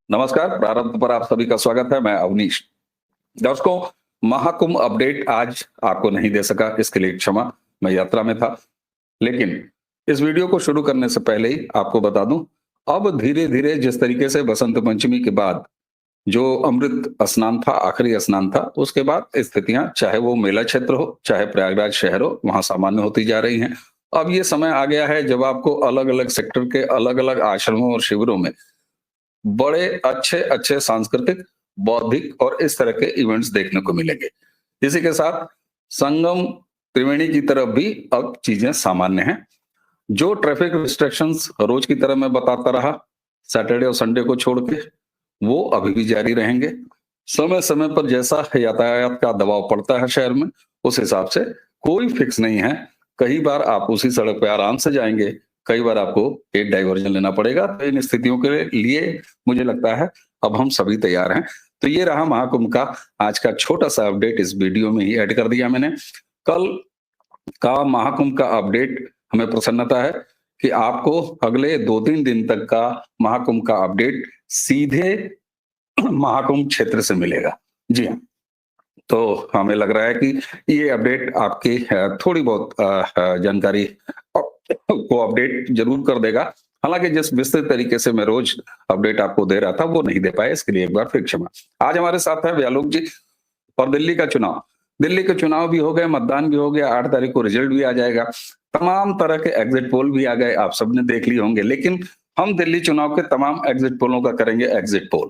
नमस्कार, प्रारंभ पर आप सभी का स्वागत है। मैं अवनीश। दर्शकों, महाकुंभ अपडेट आज आपको नहीं दे सका, इसके लिए क्षमा। मैं यात्रा में था। लेकिन इस वीडियो को शुरू करने से पहले ही आपको बता दूं, अब धीरे-धीरे जिस तरीके से बसंत पंचमी के बाद जो अमृत स्नान था, आखिरी स्नान था, उसके बाद स्थितियां, चाहे वो मेला क्षेत्र हो, चाहे प्रयागराज शहर हो, वहां सामान्य होती जा रही हैं। अब ये समय आ गया है जब आपको अलग-अलग सेक्टर के अलग-अलग आश्रमों और शिविरों में बड़े अच्छे-अच्छे सांस्कृतिक, बौद्धिक और इस तरह के इवेंट्स देखने को मिलेंगे। इसी के साथ संगम त्रिवेणी की तरफ भी अब चीजें सामान्य हैं। जो ट्रैफिक रिस्ट्रिक्शंस रोज की तरह मैं बताता रहा, सैटरडे और संडे को छोड़ के, वो अभी भी जारी रहेंगे। समय-समय पर जैसा यातायात का दबाव पड़ता है शहर में, उस हिसाब से कोई फिक्स नहीं है। कई बार आप उसी सड़क पे आराम से जाएँगे, कई बार आपको एक डाइवर्जन लेना पड़ेगा। तो इन स्थितियों के लिए मुझे लगता है अब हम सभी तैयार हैं। तो ये रहा महाकुंभ का आज का छोटा-सा अपडेट, इस वीडियो में ही ऐड कर दिया मैंने। कल का महाकुंभ का अपडेट, हमें प्रसन्नता है कि आपको अगले 2-3 दिन तक का महाकुंभ का अपडेट सीधे महाकुंभ क्षेत्र से मिलेगा। जी हाँ, तो हमें लग रहा है कि ये अपडेट आपकी थोड़ी बहुत जानकारी को अपडेट जरूर कर देगा। हालांकि जिस विस्तृत तरीके से मैं रोज अपडेट आपको दे रहा था, वो नहीं दे पाया, इसके लिए एक बार फिर क्षमा। आज हमारे साथ है व्यालोक जी। और दिल्ली का चुनाव, दिल्ली के चुनाव भी हो गए, मतदान भी हो गया, 8 तारीख को रिजल्ट भी आ जाएगा। तमाम तरह के एग्जिट पोल भी आ गए, आप सबने देख लिए होंगे। लेकिन हम दिल्ली चुनाव के तमाम एग्जिट पोलों का करेंगे एग्जिट पोल।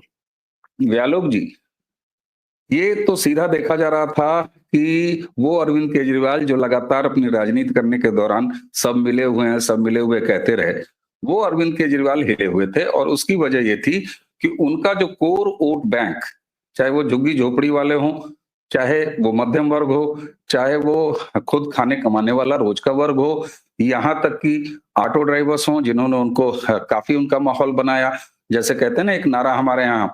व्यालोक जी, ये तो सीधा देखा जा रहा था कि वो अरविंद केजरीवाल जो लगातार अपनी राजनीति करने के दौरान सब मिले हुए हैं, सब मिले हुए कहते रहे, वो अरविंद केजरीवाल हिले हुए थे। और उसकी वजह ये थी कि उनका जो कोर वोट बैंक, चाहे वो झुग्गी झोपड़ी वाले हों, चाहे वो मध्यम वर्ग हो, चाहे वो खुद खाने कमाने वाला रोज का वर्ग हो, यहाँ तक कि ऑटो ड्राइवर्स हों, जिन्होंने उनको काफी उनका माहौल बनाया। जैसे कहते हैं ना, एक नारा हमारे यहाँ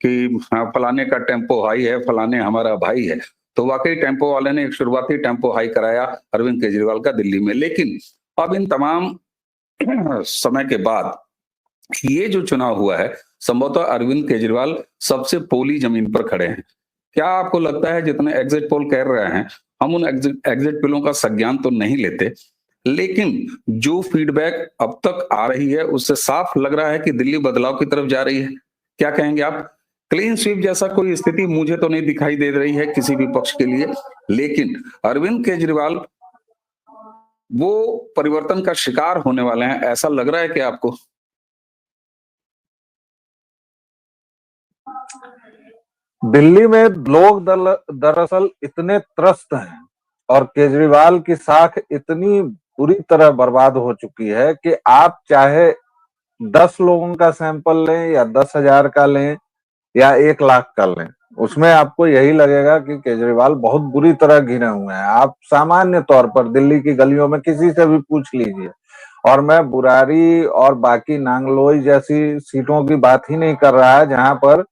कि फलाने का टेम्पो हाई है, फलाने हमारा भाई है। तो वाकई टेम्पो वाले ने एक शुरुआती टेम्पो हाई कराया अरविंद केजरीवाल का दिल्ली में। लेकिन अब इन तमाम समय के बाद ये जो चुनाव हुआ है, संभवतः अरविंद केजरीवाल सबसे पोली जमीन पर खड़े हैं। क्या आपको लगता है, जितने एग्जिट पोल कह रहे हैं, हम उन एग्जिट पोलों का संज्ञान तो नहीं लेते, लेकिन जो फीडबैक अब तक आ रही है उससे साफ लग रहा है कि दिल्ली बदलाव की तरफ जा रही है। क्या कहेंगे आप? क्लीन स्वीप जैसा कोई स्थिति मुझे तो नहीं दिखाई दे रही है किसी भी पक्ष के लिए, लेकिन अरविंद केजरीवाल वो परिवर्तन का शिकार होने वाले हैं, ऐसा लग रहा है कि आपको? दिल्ली में लोग दरअसल इतने त्रस्त हैं और केजरीवाल की साख इतनी बुरी तरह बर्बाद हो चुकी है कि आप चाहे 10 लोगों का सैंपल लें या 10,000 का लें या 1 लाख का लें, उसमें आपको यही लगेगा कि केजरीवाल बहुत बुरी तरह घिरे हुए हैं। आप सामान्य तौर पर दिल्ली की गलियों में किसी से भी पूछ लीजिए, और मैं बुरारी और बाकी नांगलोई जैसी सीटों की बात ही नहीं कर रहा है जहां पर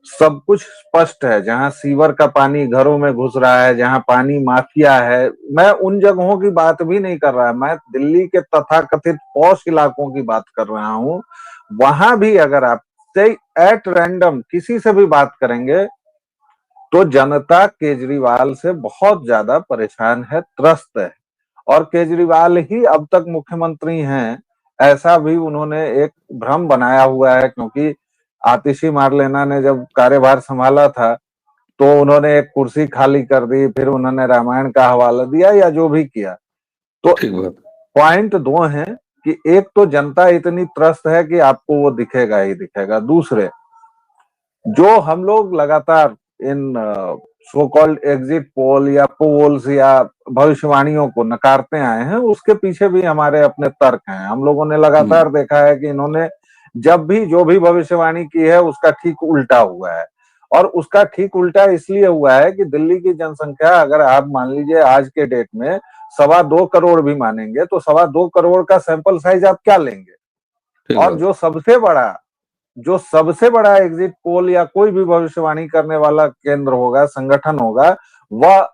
सब कुछ स्पष्ट है, जहां सीवर का पानी घरों में घुस रहा है, जहां पानी माफिया है। मैं उन जगहों की बात भी नहीं कर रहा, मैं दिल्ली के तथाकथित पॉश इलाकों की बात कर रहा हूं। वहां भी अगर आप एट रैंडम किसी से भी बात करेंगे तो जनता केजरीवाल से बहुत ज्यादा परेशान है, त्रस्त है। और केजरीवाल ही अब तक मुख्यमंत्री हैं ऐसा भी उन्होंने एक भ्रम बनाया हुआ है, क्योंकि आतिशी मारलेना ने जब कार्यभार संभाला था तो उन्होंने एक कुर्सी खाली कर दी, फिर उन्होंने रामायण का हवाला दिया या जो भी किया। तो पॉइंट 2 है कि एक तो जनता इतनी त्रस्त है कि आपको वो दिखेगा ही दिखेगा। दूसरे, जो हम लोग लगातार इन सो कॉल्ड एग्जिट पोल या पोल्स या भविष्यवाणियों को नकारते आए हैं, उसके पीछे भी हमारे अपने तर्क हैं। हम लोगों ने लगातार देखा है कि इन्होंने जब भी जो भी भविष्यवाणी की है उसका ठीक उल्टा हुआ है। और उसका ठीक उल्टा इसलिए हुआ है कि दिल्ली की जनसंख्या, अगर आप मान लीजिए आज के डेट में 2.25 करोड़ भी मानेंगे तो 2.25 करोड़ का सैंपल साइज आप क्या लेंगे। और जो सबसे बड़ा एग्जिट पोल या कोई भी भविष्यवाणी करने वाला केंद्र होगा, संगठन होगा, वह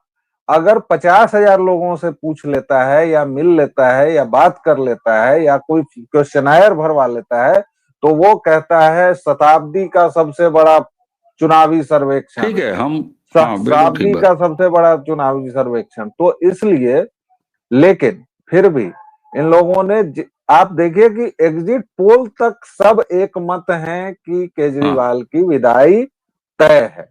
अगर 50,000 लोगों से पूछ लेता है या मिल लेता है या बात कर लेता है या कोई क्वेश्चनायर भरवा लेता है तो वो कहता है शताब्दी का सबसे बड़ा चुनावी सर्वेक्षण, ठीक है, हम हाँ बिल्कुल ठीक शताब्दी बात। का सबसे बड़ा चुनावी सर्वेक्षण। तो इसलिए, लेकिन फिर भी इन लोगों ने आप देखिए कि एग्जिट पोल तक सब एक मत हैं कि हाँ केजरीवाल की विदाई तय है।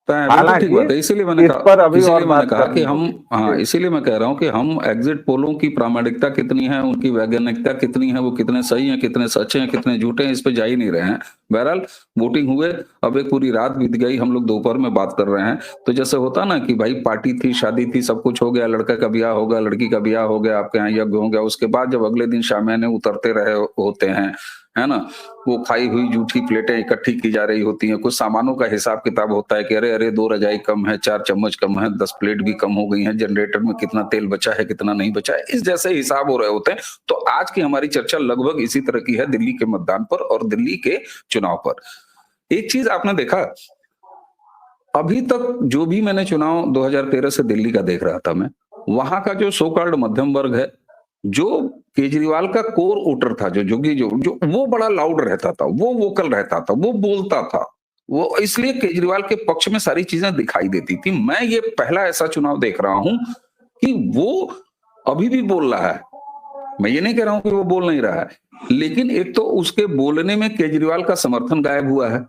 बिल्कुल ठीक हालांकि बात है, इसीलिए मैंने इस पर कहा, अभी और इसीलिए मैंने बात कहा कि करनी हम, होगी हाँ जी। इसीलिए मैं कह रहा हूं कि हम एग्जिट पोलों की प्रामाणिकता कितनी है, उनकी वैज्ञानिकता कितनी है, वो कितने सही हैं, कितने सच्चे हैं, कितने झूठे हैं, इस पे जा ही नहीं रहे हैं। बहरहाल वोटिंग हुए, अब एक पूरी रात बीत गई, हम लोग दोपहर में बात कर रहे हैं। तो जैसे होता ना कि भाई पार्टी थी, शादी थी, सब कुछ हो गया, लड़का का ब्याह हो गया, लड़की का ब्याह हो गया, आपके यहाँ यज्ञ हो गया, उसके बाद जब अगले दिन शामियाने उतरते रहे होते हैं, है ना, वो खाई हुई जूठी प्लेटें इकट्ठी की जा रही होती हैं, कुछ सामानों का हिसाब किताब होता है कि अरे अरे 2 रजाई कम है, 4 चम्मच कम है, 10 प्लेट भी कम हो गई हैं, जनरेटर में कितना तेल बचा है, कितना नहीं बचा है, इस जैसे हिसाब हो रहे होते हैं। तो आज की हमारी चर्चा लगभग इसी तरह की है, दिल्ली के मतदान पर और दिल्ली के चुनाव पर। एक चीज आपने देखा, अभी तक जो भी मैंने चुनाव 2013 से दिल्ली का देख रहा था मैं, वहां का जो सो कॉल्ड मध्यम वर्ग है, जो केजरीवाल का कोर वोटर था, जो जोगी जो वो बड़ा लाउड रहता था, वो वोकल रहता था, वो बोलता था, वो इसलिए केजरीवाल के पक्ष में सारी चीजें दिखाई देती थी। मैं ये पहला ऐसा चुनाव देख रहा हूं कि वो अभी भी बोल रहा है। मैं ये नहीं कह रहा हूं कि वो बोल नहीं रहा है, लेकिन एक तो उसके बोलने में केजरीवाल का समर्थन गायब हुआ है,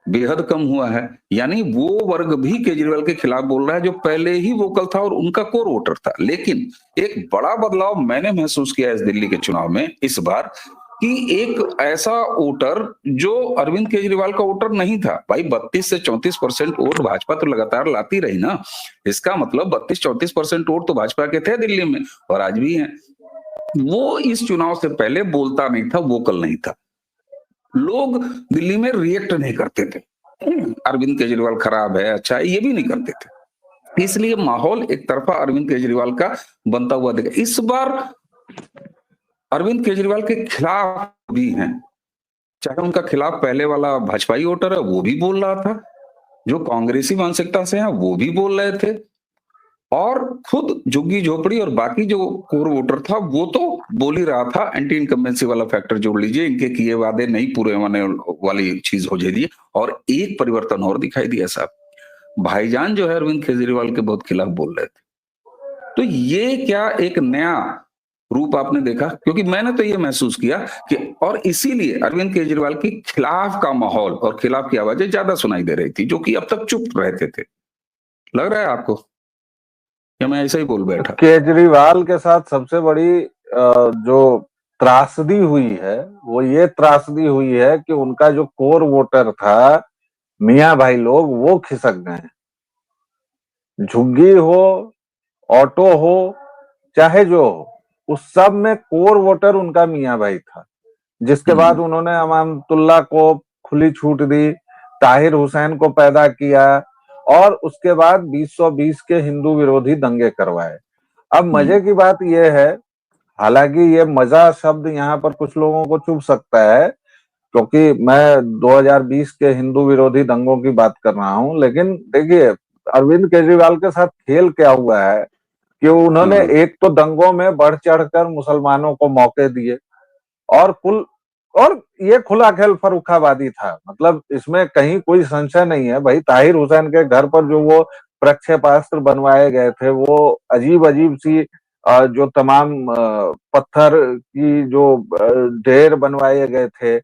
बेहद कम हुआ है। यानी वो वर्ग भी केजरीवाल के खिलाफ बोल रहा है जो पहले ही वोकल था और उनका कोर वोटर था। लेकिन एक बड़ा बदलाव मैंने महसूस किया इस दिल्ली के चुनाव में इस बार, कि एक ऐसा वोटर जो अरविंद केजरीवाल का वोटर नहीं था। भाई 32 से 34% वोट भाजपा तो लगातार लाती रही ना, इसका मतलब 32-34% वोट तो भाजपा के थे दिल्ली में और आज भी हैं। वो इस चुनाव से पहले बोलता नहीं था, वोकल नहीं था। लोग दिल्ली में रिएक्ट नहीं करते थे, अरविंद केजरीवाल खराब है, अच्छा है, ये भी नहीं करते थे। इसलिए माहौल एक तरफा अरविंद केजरीवाल का बनता हुआ दिखा। इस बार अरविंद केजरीवाल के खिलाफ भी हैं, चाहे उनका खिलाफ पहले वाला भाजपाई वोटर है वो भी बोल रहा था, जो कांग्रेसी मानसिकता से है वो भी बोल रहे थे, और खुद झुग्गी झोपड़ी और बाकी जो कोर वोटर था वो तो बोल ही रहा था। एंटी इनकम्बेंसी वाला फैक्टर जोड़ लीजिए, इनके किए वादे नहीं पूरे होने वाली चीज हो जाएगी। और एक परिवर्तन और दिखाई दिया साहब, भाईजान जो है अरविंद केजरीवाल के बहुत खिलाफ बोल रहे थे। तो ये क्या एक नया रूप आपने देखा? क्योंकि मैंने तो ये महसूस किया कि, और इसीलिए अरविंद केजरीवाल के खिलाफ का माहौल और खिलाफ की आवाजें ज्यादा सुनाई दे रही थी, जो कि अब तक चुप रहते थे। लग रहा है आपको या मैं ऐसा ही बोल बैठा? केजरीवाल के साथ सबसे बड़ी जो त्रासदी हुई है वो ये त्रासदी हुई है कि उनका जो कोर वोटर था, मियां भाई लोग, वो खिसक गए हैं। झुग्गी हो, ऑटो हो, चाहे जो हो, उस सब में कोर वोटर उनका मियां भाई था। जिसके बाद उन्होंने अमानतुल्लाह को खुली छूट दी, ताहिर हुसैन को पैदा किया, और उसके बाद 2020 के हिंदू विरोधी दंगे करवाए। अब मजे की बात यह है, हालांकि ये मजा शब्द यहाँ पर कुछ लोगों को चुभ सकता है, क्योंकि मैं 2020 के हिंदू विरोधी दंगों की बात कर रहा हूं, लेकिन देखिए अरविंद केजरीवाल के साथ खेल क्या हुआ है कि उन्होंने एक तो दंगों में बढ़ चढ़कर मुसलमानों को मौके दिए, और और ये खुला खेल फर्रुखाबादी था। मतलब इसमें कहीं कोई संशय नहीं है। भाई ताहिर हुसैन के घर पर जो वो प्रक्षेपास्त्र बनवाए गए थे, वो अजीब अजीब सी जो तमाम पत्थर की जो ढेर बनवाए गए थे,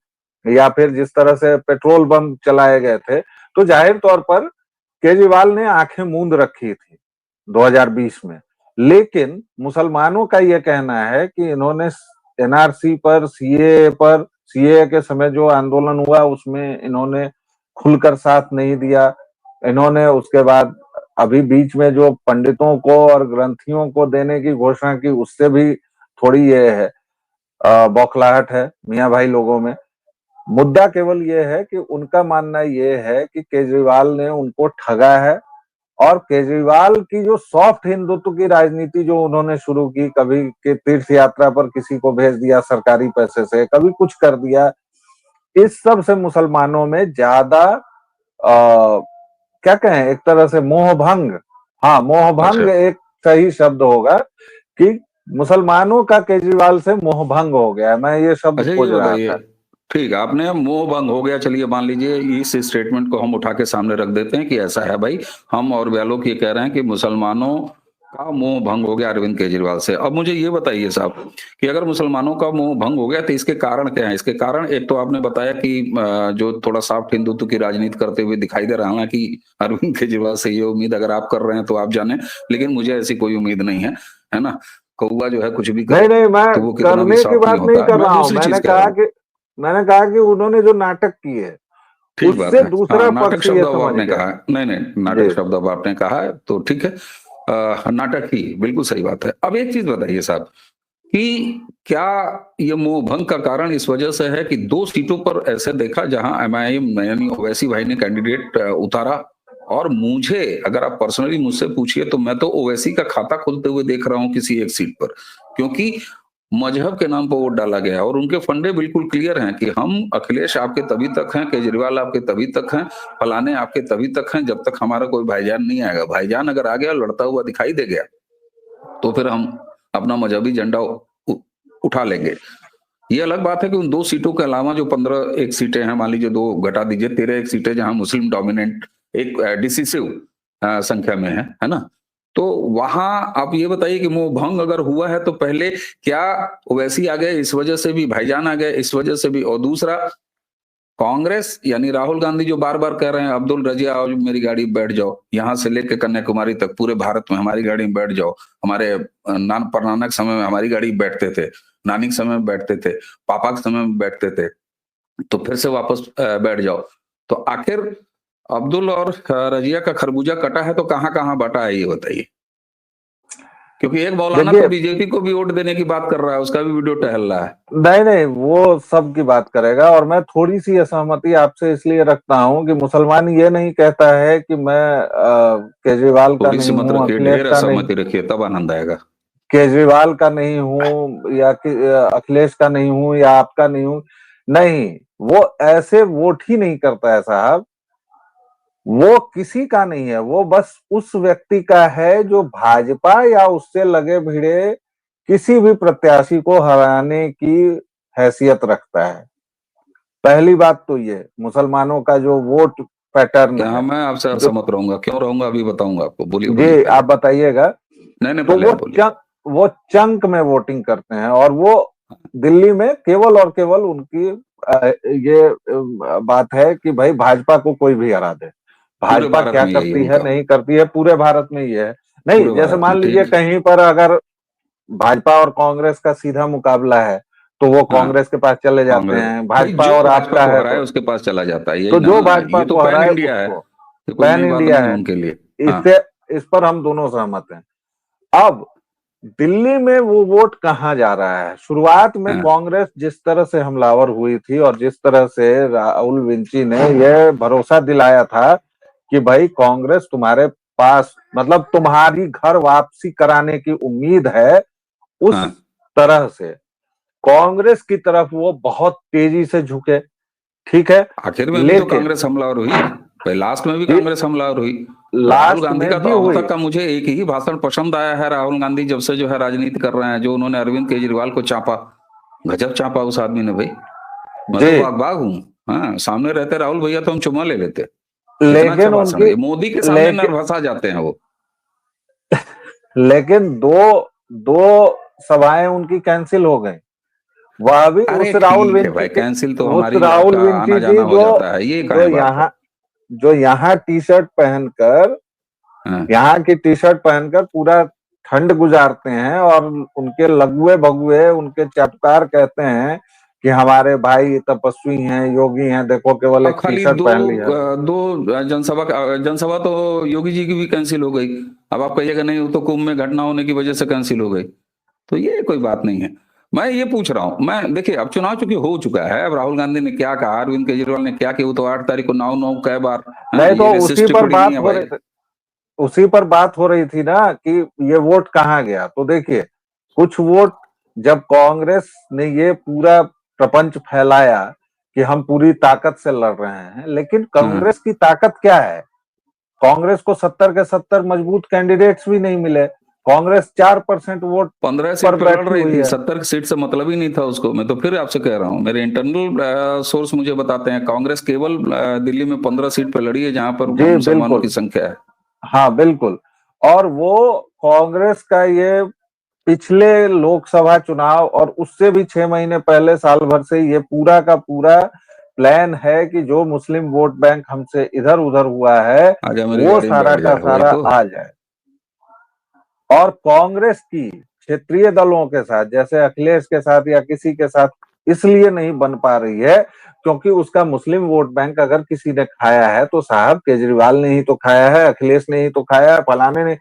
या फिर जिस तरह से पेट्रोल बम चलाए गए थे, तो जाहिर तौर पर केजरीवाल ने आंखें मूंद रखी थी 2020 में। लेकिन मुसलमानों का ये कहना है कि इन्होंने एनआरसी पर, सीए के समय जो आंदोलन हुआ उसमें इन्होंने खुलकर साथ नहीं दिया। इन्होंने उसके बाद अभी बीच में जो पंडितों को और ग्रंथियों को देने की घोषणा की, उससे भी थोड़ी ये है बौखलाहट है मियां भाई लोगों में। मुद्दा केवल ये है कि उनका मानना ये है कि केजरीवाल ने उनको ठगा है, और केजरीवाल की जो सॉफ्ट हिंदुत्व की राजनीति जो उन्होंने शुरू की, कभी के तीर्थ यात्रा पर किसी को भेज दिया सरकारी पैसे से, कभी कुछ कर दिया, इस सब से मुसलमानों में ज्यादा क्या कहें, एक तरह से मोहभंग, हाँ मोहभंग अच्छा एक सही शब्द होगा, कि मुसलमानों का केजरीवाल से मोहभंग हो गया है। मैं ये शब्द अच्छा, ये खोज रहा बताइए, था। ठीक है, आपने मोह भंग हो गया, चलिए मान लीजिए इस स्टेटमेंट को हम उठा के सामने रख देते हैं कि ऐसा है भाई, हम और व्यालोक ये कह रहे हैं कि मुसलमानों का मोह भंग हो गया अरविंद केजरीवाल से। अब मुझे ये बताइए साहब कि अगर मुसलमानों का मोह भंग हो गया तो इसके कारण क्या है? इसके कारण एक तो आपने बताया कि जो थोड़ा सॉफ्ट हिंदुत्व की राजनीति करते हुए दिखाई दे रहा है, हालांकि अरविंद केजरीवाल से ये उम्मीद अगर आप कर रहे हैं तो आप जाने, लेकिन मुझे ऐसी कोई उम्मीद नहीं है ना। कौवा जो है कुछ भी करे नहीं नहीं, मैं तो वो कितना भी करने की सॉफ्ट नहीं बात नहीं होता। कर मैं रहा हूं। दूसरी चीज कह रहा हूँ। मैंने कहा कि उन्होंने जो नाटक किए ठीक बात उससे है। हाँ, दूसरा नाटक पक्ष शब्द ये अब समझ आपने गया। कहा है, नहीं नहीं, जी। नाटक शब्द अब आपने कहा है तो ठीक है। नाटक ही, बिल्कुल सही बात है। अब एक चीज बताइए साहब कि क्या ये मोह भंग का कारण इस वजह से है कि 2 सीटों पर ऐसे देखा जहां एमआईएम यानी ओवैसी भाई ने कैंडिडेट उतारा, और मुझे अगर आप पर्सनली मुझसे पूछिए तो मैं तो ओवैसी का खाता खोलते हुए देख रहा हूं किसी एक सीट पर, क्योंकि मजहब के नाम पर वोट डाला गया है और उनके फंडे बिल्कुल क्लियर हैं कि हम अखिलेश आपके तभी तक हैं, केजरीवाल आपके तभी तक हैं, फलाने आपके तभी तक हैं जब तक हमारा कोई भाईजान नहीं आएगा। भाईजान अगर आ गया, लड़ता हुआ दिखाई दे गया, तो फिर हम अपना मजहबी झंडा उठा लेंगे। ये अलग बात है कि उन 2 सीटों के अलावा जो 15 एक सीटें हैं, मान लीजिए 2 घटा दीजिए, 13 एक सीटें जहां मुस्लिम डोमिनेंट एक डिसिसिव संख्या में है ना। तो वहां आप ये बताइए कि मोह भंग अगर हुआ है तो पहले क्या ओवैसी आ गए इस वजह से भी, भाईजान आ गए इस वजह से भी, और दूसरा कांग्रेस यानी राहुल गांधी जो बार बार कह रहे हैं अब्दुल रजिया आओ मेरी गाड़ी में बैठ जाओ, यहां से लेकर कन्याकुमारी तक पूरे भारत में हमारी गाड़ी में बैठ जाओ, हमारे परनानक समय में हमारी गाड़ी में बैठते थे, नानी के समय में बैठते थे, पापा के समय में बैठते थे, तो फिर से वापस बैठ जाओ। तो आखिर अब्दुल और रजिया का खरबूजा कटा है तो कहाँ कहाँ बटा है ये बताइए। क्योंकि एक मौलाना तो देखिए, बीजेपी को भी वोट देने की बात कर रहा है, उसका भी वीडियो टहल रहा है। नहीं नहीं, वो सब की बात करेगा। और मैं थोड़ी सी असहमति आपसे इसलिए रखता हूं कि मुसलमान ये नहीं कहता है कि मैं केजरीवाल का थोड़ी सी नहीं मत हूं, रखिए, अखिलेश ढेर का नहीं, असहमति रखिए तब आनंद आएगा। केजरीवाल का नहीं हूं या कि अखिलेश का नहीं हूं या आपका नहीं हूं। नहीं, वो ऐसे वोट ही नहीं करता है साहब। वो किसी का नहीं है, वो बस उस व्यक्ति का है जो भाजपा या उससे लगे भिड़े किसी भी प्रत्याशी को हराने की हैसियत रखता है। पहली बात तो ये मुसलमानों का जो वोट पैटर्न यहाँ है, मैं आपसे जो, असहमत रहूंगा, क्यों रहूंगा अभी बताऊंगा आपको, बोलिए बोलिए जी पहले। आप बताइएगा। नहीं नहीं, तो पहले आप बोलिए। वो चंक में वोटिंग करते हैं और वो दिल्ली में केवल और केवल उनकी ये बात है कि भाई भाजपा को कोई भी हरा दे। पूरे भाजपा भारत क्या में यही है करती है उनका। नहीं करती है पूरे भारत में ये है। नहीं, पूरे जैसे भारत में, मान लीजिए ठीक। कहीं पर अगर भाजपा और कांग्रेस का सीधा मुकाबला है तो वो हाँ, कांग्रेस के पास चले जाते कांग्रेस हैं। भाई भाजपा जो और भाजपा आपका को है हराए उसके पास चला जाता है, यही तो ना। जो भाजपा ये तो को पैन हराए इंडिया है, उसको। ये कोई पैन नई बात इंडिया नहीं है है। उनके लिए। हाँ। इससे इस पर हम दोनों सहमत हैं। अब दिल्ली में वो वोट कहाँ जा रहा है? शुरुआत में हाँ। कांग्रेस जिस तरह से हमलावर हुई थी और जिस तरह से राहुल विंची ने यह भरोसा दिलाया था कि भाई कांग्रेस तुम्हारे पास, मतलब तुम्हारी घर वापसी कराने की उम्मीद है, उस हाँ। तरह से कांग्रेस की तरफ वो बहुत तेजी से झुके। ठीक है, आखिर में भी तो लेकिन कांग्रेस हमलावर हुई भाई, लास्ट में भी ये कांग्रेस हमलावर हुई। राहुल लास्ट गांधी में का भी तो अब हुई। तक का मुझे एक ही भाषण पसंद आया है, राहुल गांधी जब से जो है राजनीति कर रहे हैं, जो उन्होंने अरविंद केजरीवाल को चापा, गजब चापा उस आदमी ने भाई। मैं जी, तो बाग बाग हूँ। हाँ, सामने रहते राहुल भैया तो हम चुम्मा ले लेते। इतना अच्छा लेकिन भाषण है उनकी ये, मोदी के सामने लेकिन नरभसा जाते हैं वो। लेकिन दो दो सभाएं उनकी कैंसिल हो गई। वह भी अरे उस राहुल ठीक है विंची भाई, के, कैंसिल तो उस हमारी राहुल आपका आना विंची जाना जी हो जाता है, ये कहाँ जो है बात है। यहाँ जो यहाँ टी शर्ट पहनकर, हाँ। यहाँ की टी शर्ट पहनकर पूरा ठंड गुजारते हैं और उनके लଗୁए भगुए, उनके चटकार कहते हैं कि हमारे भाई तपस्वी हैं, योगी हैं, देखो केवल अब एक टी खाली शर्ट पहन ली है। दो जनसभा तो योगी जी की भी कैंसिल हो गई। अब आप कहिएगा नहीं वो तो कुंभ में घटना होने की वजह से कैंसिल हो गई, तो ये कोई बात नहीं है। मैं ये पूछ रहा हूं, मैं देखिए अब चुनाव चूंकि हो चुका है, अब राहुल गांधी ने क्या कहा, अरविंद केजरीवाल ने क्या किया, वो तो 8 तारीख को नाव नाव कई बार। हाँ, नहीं ये तो विशिष्ट टिप्पणी नहीं है भाई। उसी पर बात हो रही थी ना कि ये वोट कहाँ गया। तो देखिए, कुछ वोट जब कांग्रेस ने ये पूरा प्रपंच फैलाया कि हम पूरी ताकत से लड़ रहे हैं, लेकिन हाँ। कांग्रेस की ताकत क्या है? कांग्रेस को 70 के 70 मजबूत कैंडिडेट्स भी नहीं मिले। कांग्रेस 4% वोट 15 सीट पर पे लड़ बैठी रही हुई थी, है। 70 सीट से मतलब ही नहीं था उसको। मैं तो फिर आपसे कह रहा हूँ, मेरे इंटरनल सोर्स मुझे बताते हैं कांग्रेस केवल दिल्ली में 15 सीट पे लड़ी है जहां पर जी मुसलमानों बिल्कुल, की संख्या है। हाँ बिल्कुल। और वो कांग्रेस का ये पिछले लोकसभा चुनाव और उससे भी 6 महीने पहले, साल भर से ये पूरा का पूरा प्लान है कि जो मुस्लिम वोट बैंक हमसे इधर उधर हुआ है आजा मेरी वो गाड़ी में सारा बैठ का जाए, वही सारा तो। आ जाए। और कांग्रेस की क्षेत्रीय दलों के साथ, जैसे अखिलेश के साथ या किसी के साथ, इसलिए नहीं बन पा रही है क्योंकि उसका मुस्लिम वोट बैंक अगर किसी ने खाया है तो साहब केजरीवाल ने ही तो खाया है, अखिलेश ने ही तो खाया है, फलाने ने।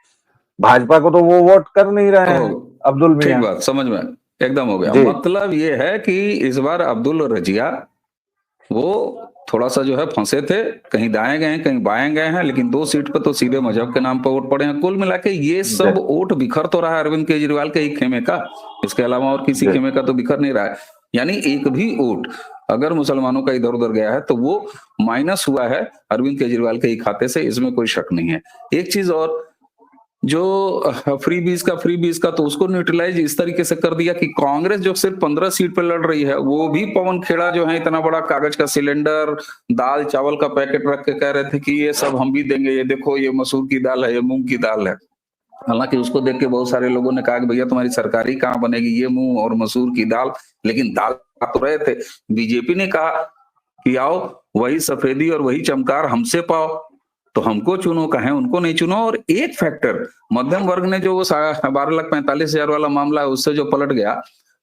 भाजपा को तो वो वोट कर नहीं रहे ओ, हैं अब्दुल ठीक मियां। बात, समझ में एकदम हो गया। जी मतलब ये है कि इस बार अब्दुल रजिया वो थोड़ा सा जो है फंसे थे, कहीं दाएं गए कहीं बाएं गए हैं, लेकिन 2 सीट पे तो सीधे मजहब के नाम पर वोट पड़े हैं। कुल मिला के ये जी सब वोट बिखर तो रहा है अरविंद केजरीवाल के ही खेमे का, इसके अलावा और किसी जी खेमे का तो बिखर नहीं रहा है। यानी एक भी वोट अगर मुसलमानों का इधर उधर गया है तो वो माइनस हुआ है अरविंद केजरीवाल के ही खाते से, इसमें कोई शक नहीं है। एक चीज और, जो फ्री बीज का तो उसको न्यूट्रलाइज इस तरीके से कर दिया कि कांग्रेस जो सिर्फ 15 सीट पे लड़ रही है, वो भी पवन खेड़ा जो है इतना बड़ा कागज का सिलेंडर, दाल चावल का पैकेट रख के कह रहे थे कि ये सब हम भी देंगे, ये देखो ये मसूर की दाल है, ये मूंग की दाल है। हालांकि उसको देख के बहुत सारे लोगों ने कहा कि भैया तुम्हारी सरकारी कहाँ बनेगी, ये मूंग और मसूर की दाल। लेकिन दाल खा तो रहे थे। बीजेपी ने कहा कि आओ वही सफेदी और वही चमकार हमसे पाओ, तो हमको चुनो, कहें उनको नहीं चुनो। और एक फैक्टर, मध्यम वर्ग ने जो वो 12,45,000 वाला मामला है उससे जो पलट गया,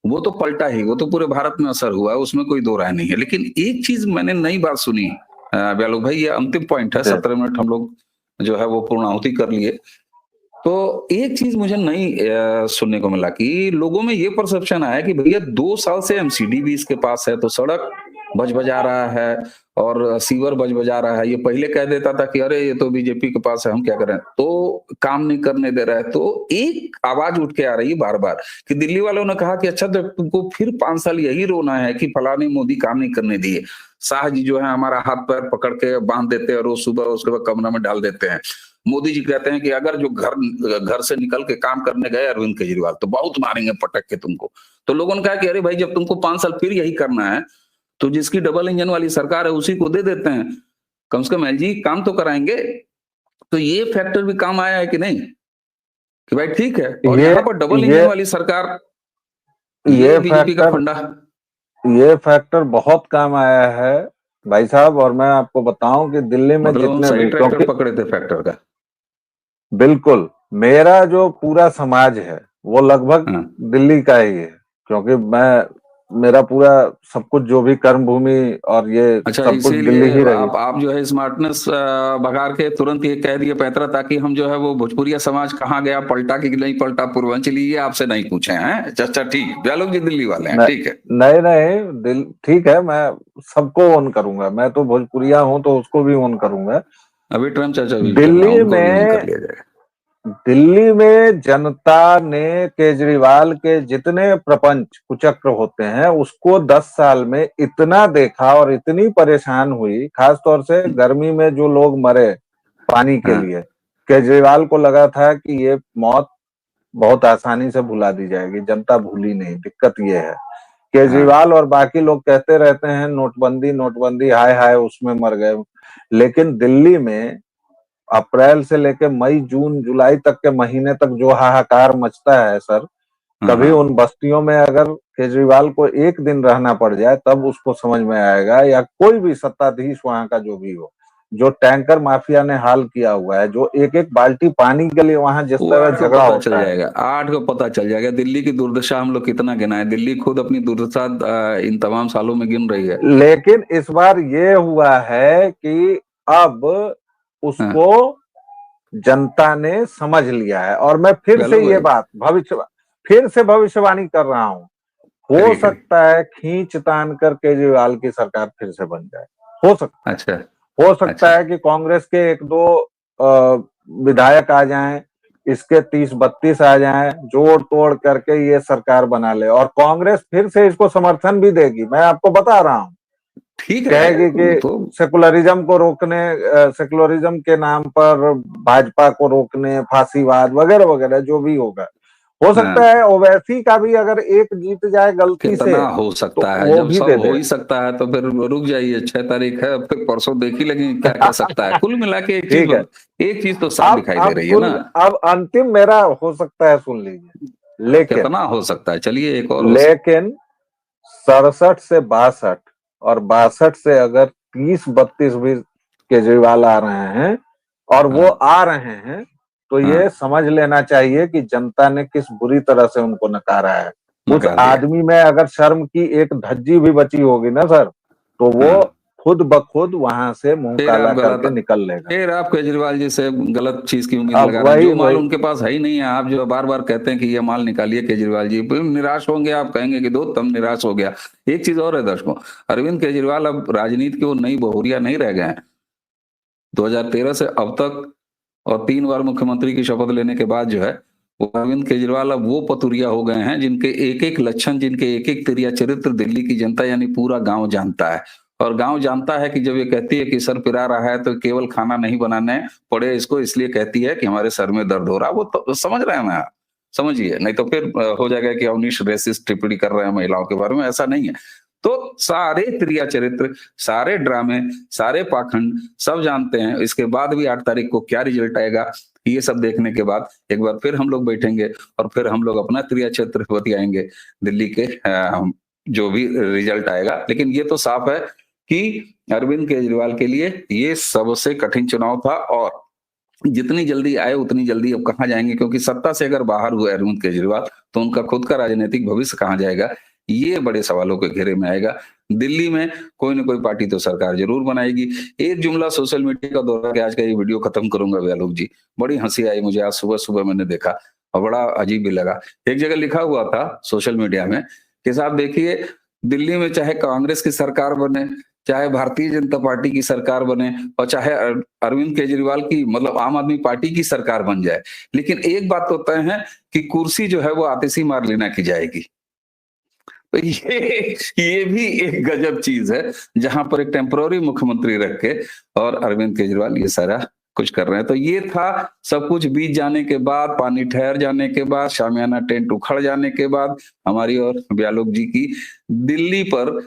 वो तो पलटा ही, वो तो पूरे भारत में असर हुआ है, उसमें कोई दो राय नहीं है। लेकिन एक चीज मैंने नई बात सुनी, ब्यालू भाई, ये अंतिम पॉइंट है, जी 17 मिनट हम लोग जो है वो पूर्णाहुति कर लिए। तो एक चीज मुझे नई सुनने को मिला कि लोगों में ये परसेप्शन आया कि भैया 2 साल से एमसीडी भी इसके पास है, तो सड़क बज बजा रहा है और सीवर बज बजा रहा है। ये पहले कह देता था कि अरे ये तो बीजेपी के पास है, हम क्या करें, तो काम नहीं करने दे रहा है। तो एक आवाज उठ के आ रही है बार बार कि दिल्ली वालों ने कहा कि अच्छा, तो तुमको फिर 5 साल यही रोना है कि फलाने मोदी काम नहीं करने दिए, शाह जी जो है हमारा हाथ पैर पकड़ के बांध देते हैं, रोज सुबह उसके बाद कमरा में डाल देते हैं। मोदी जी कहते हैं कि अगर जो घर घर से निकल के काम करने गए अरविंद केजरीवाल, तो बहुत मारेंगे पटक के तुमको। तो लोगों ने कहा कि अरे भाई, जब तुमको 5 साल फिर यही करना है, तो जिसकी डबल इंजन वाली सरकार है उसी को दे देते हैं, कम से कम एलजी काम तो कराएंगे। तो ये फैक्टर भी काम आया है कि नहीं, कि भाई ठीक है। और ये यहाँ पर डबल ये इंजन वाली सरकार, ये ये बीजेपी का फैक्टर फंडा। ये फैक्टर बहुत काम आया है भाई साहब। और मैं आपको बताऊं कि दिल्ली में मतलब हम जितने सही भी, ट्रैक्टर क्योंकि पकड़े थे फैक्टर का। बिल्कुल मेरा जो पूरा समाज है वो लगभग हाँ। दिल्ली का ही है, क्योंकि मेरा पूरा सब कुछ जो भी कर्म भूमि और ये अच्छा, सब कुछ दिल्ली इसीलिए ही रही। आप जो है स्मार्टनेस भगार के तुरंत ये कह दिए पैतरा, ताकि हम जो है वो भोजपुरिया समाज कहाँ गया, पलटा कि नहीं पलटा पूर्वांचली, ये आपसे नहीं पूछे हैं। अच्छा ठीक, ब्यालोक जी दिल्ली वाले हैं, न, ठीक है। नहीं नहीं, दिल ठीक है, मैं सबको ऑन करूंगा। मैं तो भोजपुरिया हूं तो उसको भी ऑन करूंगा। अभी ट्रम्प चाचा भी चल रहा है, दिल्ली उनको भी ऑन कर में लिया जाएगा। दिल्ली में जनता ने केजरीवाल के जितने प्रपंच कुचक्र होते हैं उसको 10 साल में इतना देखा और इतनी परेशान हुई, खास तौर से गर्मी में जो लोग मरे पानी के हाँ लिए। केजरीवाल को लगा था कि ये मौत बहुत आसानी से भुला दी जाएगी, जनता भूली नहीं। दिक्कत ये है, हाँ। केजरीवाल और बाकी लोग कहते रहते हैं नोटबंदी नोटबंदी, हाय हाय उसमें मर गए। लेकिन दिल्ली में अप्रैल से लेकर मई जून जुलाई तक के महीने तक जो हाहाकार मचता है सर, हाँ कभी हाँ। उन बस्तियों में अगर केजरीवाल को एक दिन रहना पड़ जाए तब उसको समझ में आएगा, या कोई भी सत्ताधीश वहां का जो भी हो, जो टैंकर माफिया ने हाल किया हुआ है, जो एक एक बाल्टी पानी के लिए वहां जिस वो तरह 8 को झगड़ा पता चल होता है। जाएगा, 8 को पता चल जाएगा दिल्ली की दुर्दशा हम लोग कितना गिनाए। दिल्ली खुद अपनी दुर्दशा इन तमाम सालों में गिन रही है। लेकिन इस बार ये हुआ है कि अब हाँ, उसको जनता ने समझ लिया है। और मैं ब्यालोक भाई, फिर से भविष्यवाणी कर रहा हूं, हो करिए करिए। सकता है खींच तान कर केजरीवाल की सरकार फिर से बन जाए। हो सकता है, अच्छा हो सकता अच्छा। है कि कांग्रेस के एक दो विधायक आ जाएं, इसके 30-32 आ जाएं, जोड़ तोड़ करके ये सरकार बना ले और कांग्रेस फिर से इसको समर्थन भी देगी। मैं आपको बता रहा हूं, ठीक है कहेगी कि तो सेकुलरिज्म को रोकने, सेकुलरिज्म के नाम पर भाजपा को रोकने, फांसीवाद वगैरह वगैरह जो भी होगा, हो सकता हाँ, है ओवैसी का भी अगर एक जीत जाए गलती से कितना हो तो सकता है, वो जब भी सब दे हो दे। ही सकता है तो फिर रुक जाइए, 6 तारीख है, फिर परसों देख ही लगे क्या क्या सकता है। कुल मिला के ठीक है। एक चीज तो साफ दिखाई दे रही है ना। अब अंतिम मेरा हो सकता है, सुन लीजिए। लेकिन कितना हो सकता है, चलिए एक और हो लेकिन 67 से 62 और 62 से अगर 30-32 भी केजरीवाल आ रहे हैं और वो हाँ आ रहे हैं, तो हाँ, ये समझ लेना चाहिए कि जनता ने किस बुरी तरह से उनको नकारा है। उस नकार दिया। आदमी में अगर शर्म की एक धज्जी भी बची होगी ना सर, तो वो हाँ, खुद ब खुद वहां से मुंह फिर काला आप करके गलत, निकल लेगा। फिर आप केजरीवाल जी से गलत चीज की उम्मीद अब लगा रहे हैं। वही जो माल वही उनके पास है ही नहीं है, आप जो बार बार कहते हैं कि ये माल निकालिए केजरीवाल जी, फिर निराश होंगे, आप कहेंगे कि दो तम निराश हो गया। एक चीज और है दर्शकों, अरविंद केजरीवाल अब राजनीति के वो नई बहुरिया नहीं रह गए हैं। 2013 से अब तक और 3 बार मुख्यमंत्री की शपथ लेने के बाद जो है, वो अरविंद केजरीवाल अब वो पतुरिया हो गए हैं जिनके एक एक लक्षण, जिनके एक एक क्रिया चरित्र दिल्ली की जनता यानी पूरा गांव जानता है। और गांव जानता है कि जब ये कहती है कि सर पिरा रहा है तो केवल खाना नहीं बनाने पड़े इसको, इसलिए कहती है कि हमारे सर में दर्द हो रहा है, वो तो समझ रहे हैं ना। समझिए, नहीं तो फिर हो जाएगा कि अवनीश रेसिस्ट टिप्पणी कर रहे हैं महिलाओं के बारे में, ऐसा नहीं है। तो सारे क्रिया चरित्र, सारे ड्रामे, सारे पाखंड सब जानते हैं। इसके बाद भी 8 तारीख को क्या रिजल्ट आएगा, ये सब देखने के बाद एक बार फिर हम लोग बैठेंगे और फिर हम लोग अपना क्रिया क्षेत्र बतियाएंगे दिल्ली के जो भी रिजल्ट आएगा। लेकिन ये तो साफ है कि अरविंद केजरीवाल के लिए ये सबसे कठिन चुनाव था, और जितनी जल्दी आए उतनी जल्दी अब कहाँ जाएंगे, क्योंकि सत्ता से अगर बाहर हुए अरविंद केजरीवाल तो उनका खुद का राजनीतिक भविष्य कहाँ जाएगा, ये बड़े सवालों के घेरे में आएगा। दिल्ली में कोई ना कोई पार्टी तो सरकार जरूर बनाएगी। एक जुमला सोशल मीडिया का दौरा के आज का ये वीडियो खत्म करूंगा व्यालोक जी, बड़ी हंसी आई मुझे, आज सुबह सुबह मैंने देखा और बड़ा अजीब भी लगा। एक जगह लिखा हुआ था सोशल मीडिया में कि साहब देखिए, दिल्ली में चाहे कांग्रेस की सरकार बने, चाहे भारतीय जनता पार्टी की सरकार बने, और चाहे अरविंद केजरीवाल की मतलब आम आदमी पार्टी की सरकार बन जाए, लेकिन एक बात तो तय है कि कुर्सी जो है वो आतिशी मार्लेना की जाएगी। तो ये भी एक गजब चीज है, जहां पर एक टेम्पररी मुख्यमंत्री रख के और अरविंद केजरीवाल ये सारा कुछ कर रहे हैं। तो ये था सब कुछ बीत जाने के बाद, पानी ठहर जाने के बाद, शामियाना टेंट उखड़ जाने के बाद, हमारी और ब्यालोक जी की दिल्ली पर,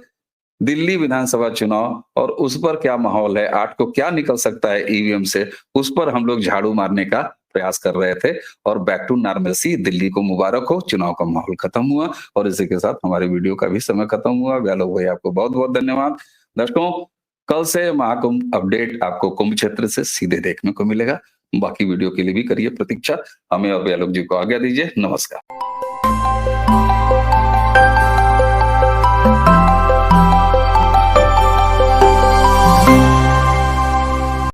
दिल्ली विधानसभा चुनाव और उस पर क्या माहौल है, 8 को क्या निकल सकता है ईवीएम से, उस पर हम लोग झाड़ू मारने का प्रयास कर रहे थे। और बैक टू नॉर्मलसी, दिल्ली को मुबारक हो, चुनाव का माहौल खत्म हुआ और इसी के साथ हमारे वीडियो का भी समय खत्म हुआ। व्यालोक भाई आपको बहुत बहुत धन्यवाद। दर्शकों, कल से महाकुंभ अपडेट आपको कुंभ क्षेत्र से सीधे देखने को मिलेगा। बाकी वीडियो के लिए भी करिए प्रतीक्षा। हमें और व्यालोक जी को आज्ञा दीजिए। नमस्कार।